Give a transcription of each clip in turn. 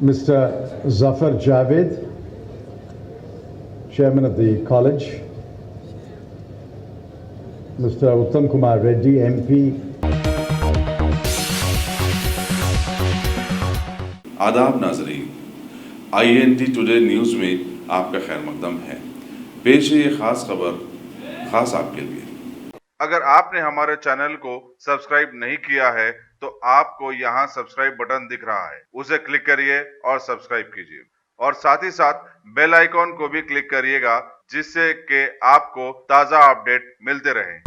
Mr. Zafar Javed, Chairman of the College, Mr. Uttam Kumar Reddy, MP. आदाब नाजरीन, INT today news में आपका खैर मकदम है। पेश है ये खास खबर खास आपके लिए। अगर आपने हमारे चैनल को सब्सक्राइब नहीं किया है तो आपको यहाँ सब्सक्राइब बटन दिख रहा है, उसे क्लिक करिए और सब्सक्राइब कीजिए और साथ ही साथ बेल आइकॉन को भी क्लिक करिएगा जिससे कि आपको ताज़ा अपडेट मिलते रहें।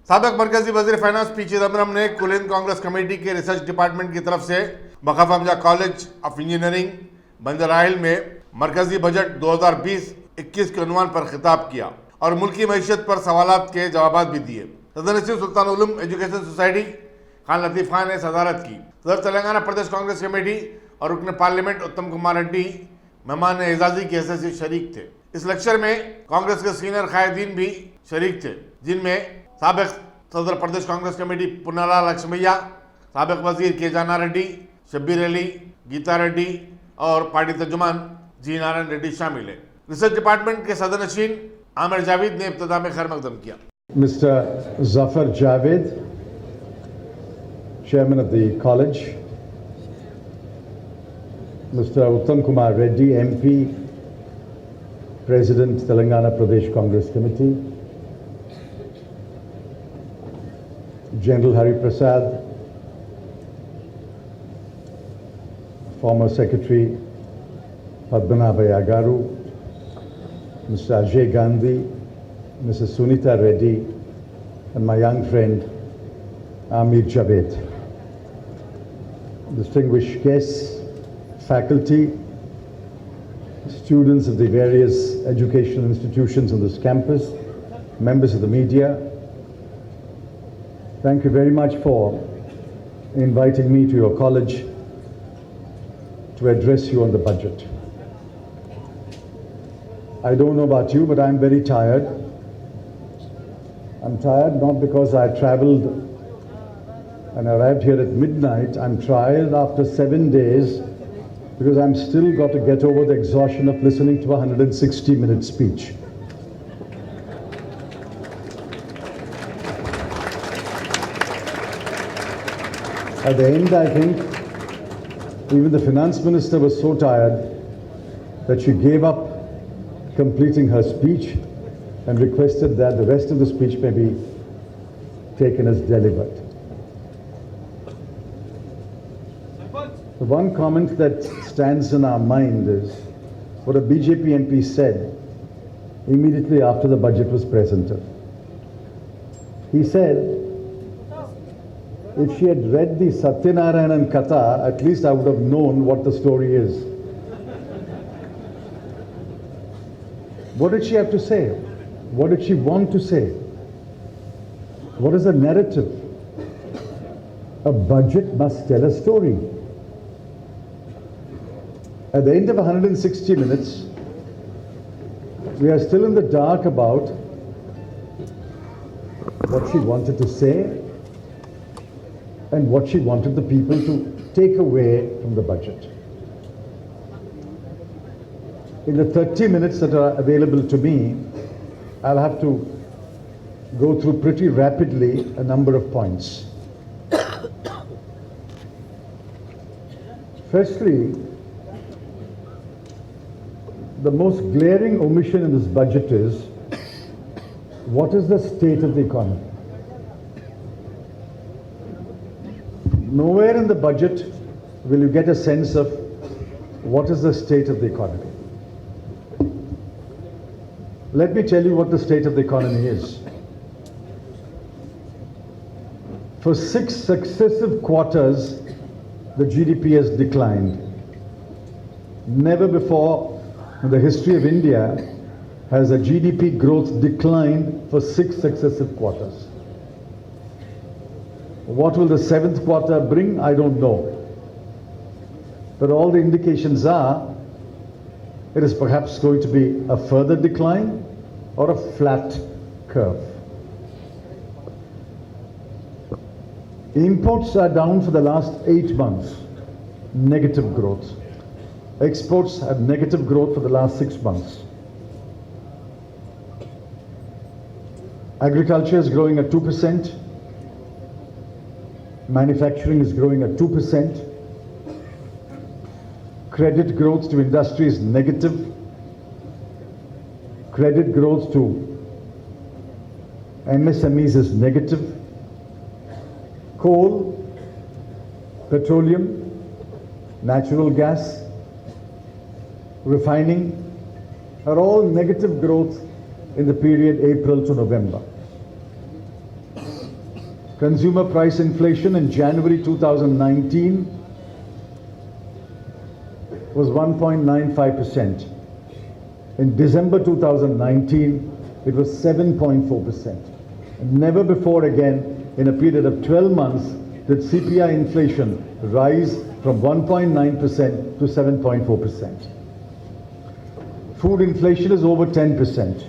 साबिक मरकजी वजीर फाइनेंस पी चिदम्बरम ने कुलीन कांग्रेस कमेटी के रिसर्च डिपार्टमेंट की तरफ से मखफमजा कॉलेज ऑफ इंजीनियरिंग बंजराहिल में मरकजी बजट 2020-21 के उन्वान पर खिताब किया और मुल्की मईशत पर सवालात के जवाब भी दिए। सदर नसीब सुल्तान उलूम एजुकेशन सोसाइटी खान लतीफ़ खान ने सदारत की। सदर तेलंगाना प्रदेश कांग्रेस कमेटी और रुकन पार्लियामेंट उत्तम कुमार रेड्डी मेहमान एजाजी की हैसियत से शरीक थे। इस लेक्चर में कांग्रेस के सीनियर कायदीन भी शरीक थे, जिनमें साबिक सदर प्रदेश कांग्रेस कमेटी पुन्नाला लक्ष्मैया, साबिक वजीर के जाना रेड्डी, शब्बीर अली, गीता रेड्डी और पार्टी तर्जुमान जी नारायण रेड्डी शामिल हैं। रिसर्च डिपार्टमेंट के सदर नशीन आमिर जावेद ने इब्तिदा में खैर मकदम किया। Mr. Zafar Javed, Chairman of the College, Mr. Uttam Kumar Reddy, MP, President, Telangana Pradesh Congress Committee, General Hari Prasad, former Secretary Padmanabha Agaru, Mr. Ajay Gandhi, Mrs. Sunita Reddy, and my young friend Amir Javed. Distinguished guests, faculty, students of the various educational institutions on this campus, members of the media, thank you very much for inviting me to your college to address you on the budget. I don't know about you, but I'm very tired. I'm tired not because I traveled and arrived here at midnight. I'm tired after 7 days because I'm still got to get over the exhaustion of listening to a 160-minute speech. At the end, I think, even the finance minister was so tired that she gave up completing her speech and requested that the rest of the speech may be taken as delivered. The one comment that stands in our mind is what a BJP MP said immediately after the budget was presented. He said, if she had read the Satyanarayanan Katha, at least I would have known what the story is. What did she have to say? What did she want to say? What is the narrative? A budget must tell a story. At the end of 160 minutes, we are still in the dark about what she wanted to say and what she wanted the people to take away from the budget. In the 30 minutes that are available to me, I'll have to go through pretty rapidly a number of points. Firstly, the most glaring omission in this budget is what is the state of the economy? Nowhere in the budget will you get a sense of what is the state of the economy. Let me tell you what the state of the economy is. For 6 successive quarters, the GDP has declined. Never before in the history of India has a GDP growth declined for 6 successive quarters. What will the 7th quarter bring? I don't know. But all the indications are it is perhaps going to be a further decline or a flat curve. Imports are down for the last 8 months, negative growth. Exports had negative growth for the last 6 months. Agriculture is growing at 2%. Manufacturing is growing at 2%. Credit growth to industry is negative. Credit growth to MSMEs is negative. Coal, petroleum, natural gas, refining are all negative growth in the period April to November. Consumer price inflation in January 2019 was 1.95%. In December 2019, it was 7.4%. Never before again in a period of 12 months did CPI inflation rise from 1.9% to 7.4%. Food inflation is over 10%.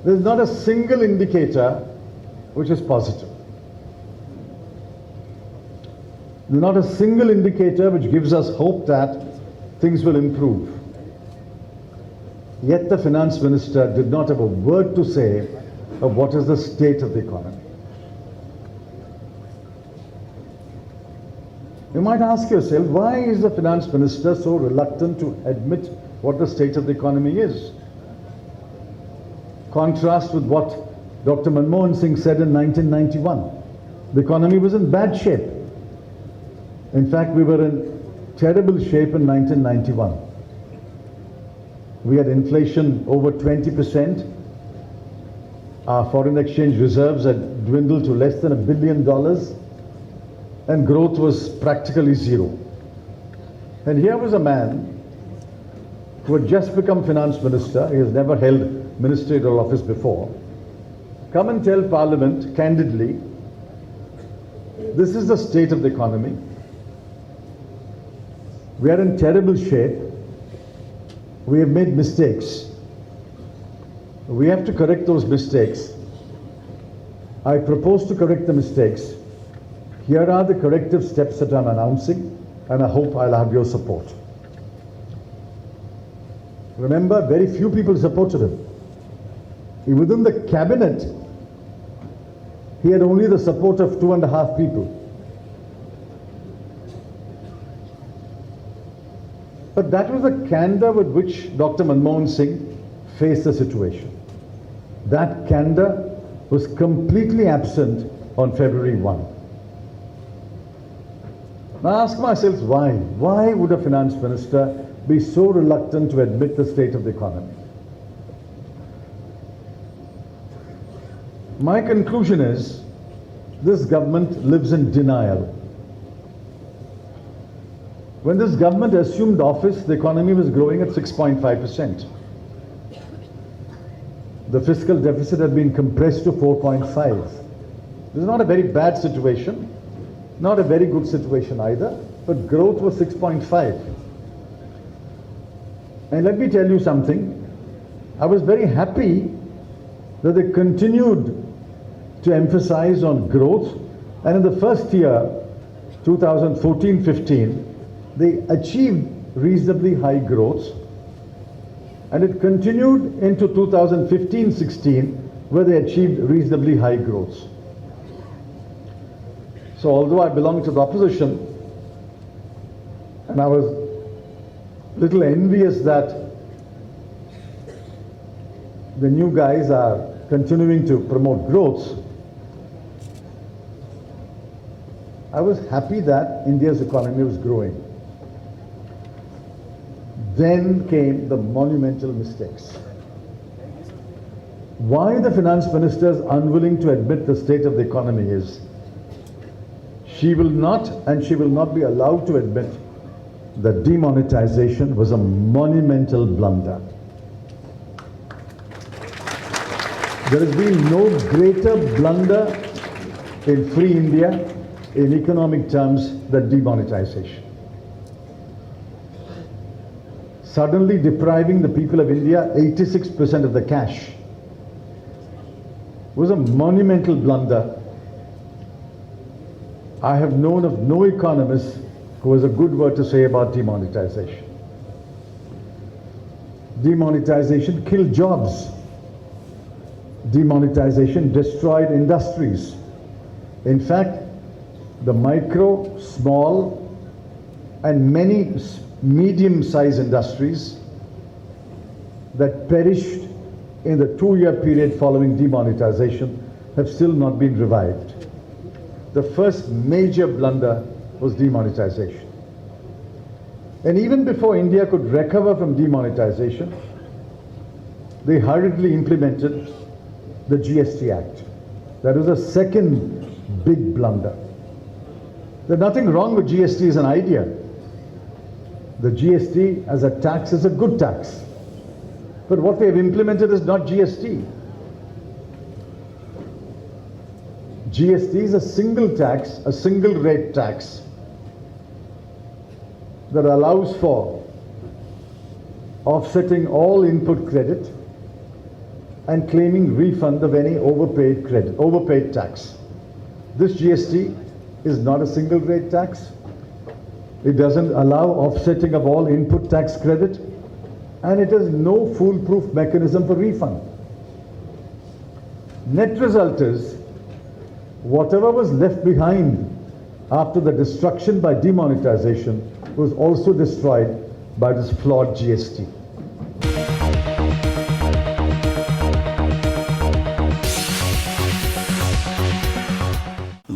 There's not a single indicator which is positive. There's not a single indicator which gives us hope that things will improve. Yet the finance minister did not have a word to say of what is the state of the economy. You might ask yourself, why is the finance minister so reluctant to admit what the state of the economy is? Contrast with what Dr. Manmohan Singh said in 1991. The economy was in bad shape. In fact, we were in terrible shape in 1991. We had inflation over 20%. Our foreign exchange reserves had dwindled to less than $1 billion, and growth was practically zero. And here was a man who had just become finance minister. He has never held ministerial office before. Come and tell Parliament candidly, this is the state of the economy. We are in terrible shape. We have made mistakes. We have to correct those mistakes. I propose to correct the mistakes. Here are the corrective steps that I'm announcing, and I hope I'll have your support. Remember, very few people supported him. Within the cabinet, he had only the support of 2.5 people. But that was the candor with which Dr. Manmohan Singh faced the situation. That candor was completely absent on February 1. Now I ask myself why? Why would a finance minister be so reluctant to admit the state of the economy? My conclusion is this government lives in denial. When this government assumed office, the economy was growing at 6.5%. The fiscal deficit had been compressed to 4.5. This is not a very bad situation, not a very good situation either, but growth was 6.5. And let me tell you something, I was very happy that they continued to emphasize on growth, and in the first year, 2014-15, they achieved reasonably high growth, and it continued into 2015-16 where they achieved reasonably high growth. So although I belong to the opposition, and I was a little envious that the new guys are continuing to promote growth, I was happy that India's economy was growing. Then came the monumental mistakes. Why the finance minister is unwilling to admit the state of the economy is, she will not and she will not be allowed to admit that demonetization was a monumental blunder. There has been no greater blunder in free India in economic terms than demonetization. Suddenly depriving the people of India 86% of the cash was a monumental blunder, I have known of no economist who has a good word to say about demonetization. Demonetization killed jobs. Demonetization destroyed industries. In fact, the micro, small, and many medium-sized industries that perished in the 2-year period following demonetization have still not been revived. The first major blunder was demonetization. And even before India could recover from demonetization, they hurriedly implemented the GST Act. That was a second big blunder. There's nothing wrong with GST as an idea. The GST as a tax is a good tax. But what they have implemented is not GST. GST is a single tax, a single rate tax that allows for offsetting all input credit and claiming refund of any overpaid tax. This GST is not a single rate tax. It doesn't allow offsetting of all input tax credit, and it has no foolproof mechanism for refund. Net result is, whatever was left behind after the destruction by demonetization was also destroyed by this flawed GST.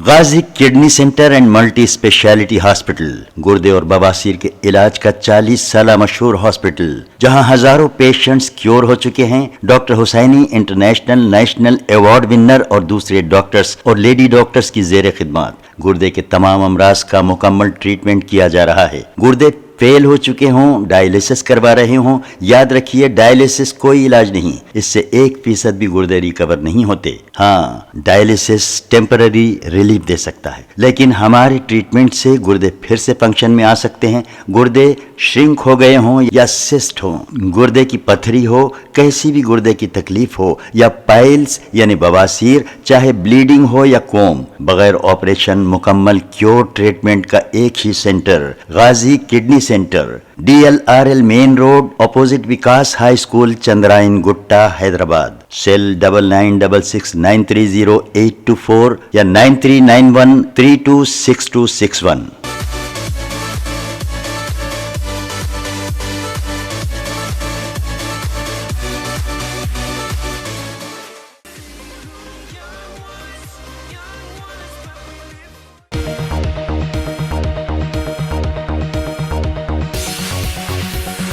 Ghazi kidney centre and multi speciality hospital, गुर्दे और बवासीर के इलाज का 40 साल मशहूर hospital, जहां हजारों पेशेंट्स क्योर हो चुके हैं। Doctor Husaini international national award winner और दूसरे डॉक्टर्स और लेडी डॉक्टर्स की जेर खिदमत गुर्दे के तमाम अमराज का मुकम्मल ट्रीटमेंट किया जा रहा है। गुर्दे फेल हो चुके हों, डायलिसिस करवा रहे हों, याद रखिए डायलिसिस कोई इलाज नहीं, इससे 1% भी गुर्दे रिकवर नहीं होते। हाँ, डायलिसिस टेम्पररी रिलीफ दे सकता है, लेकिन हमारे ट्रीटमेंट से गुर्दे फिर से फंक्शन में आ सकते हैं। गुर्दे श्रिंक हो गए हों या सिस्ट हो, गुर्दे की पथरी हो, कैसी भी गुर्दे की तकलीफ हो, या पाइल्स यानी बवासीर, चाहे ब्लीडिंग हो या कोम, बगैर ऑपरेशन मुकम्मल क्योर ट्रीटमेंट का एक ही centre, Ghazi kidney centre, DLRL main road, opposite Vikas high school, Chandrayan Gutta, Hyderabad. Cell 9966930824 या 9391326261।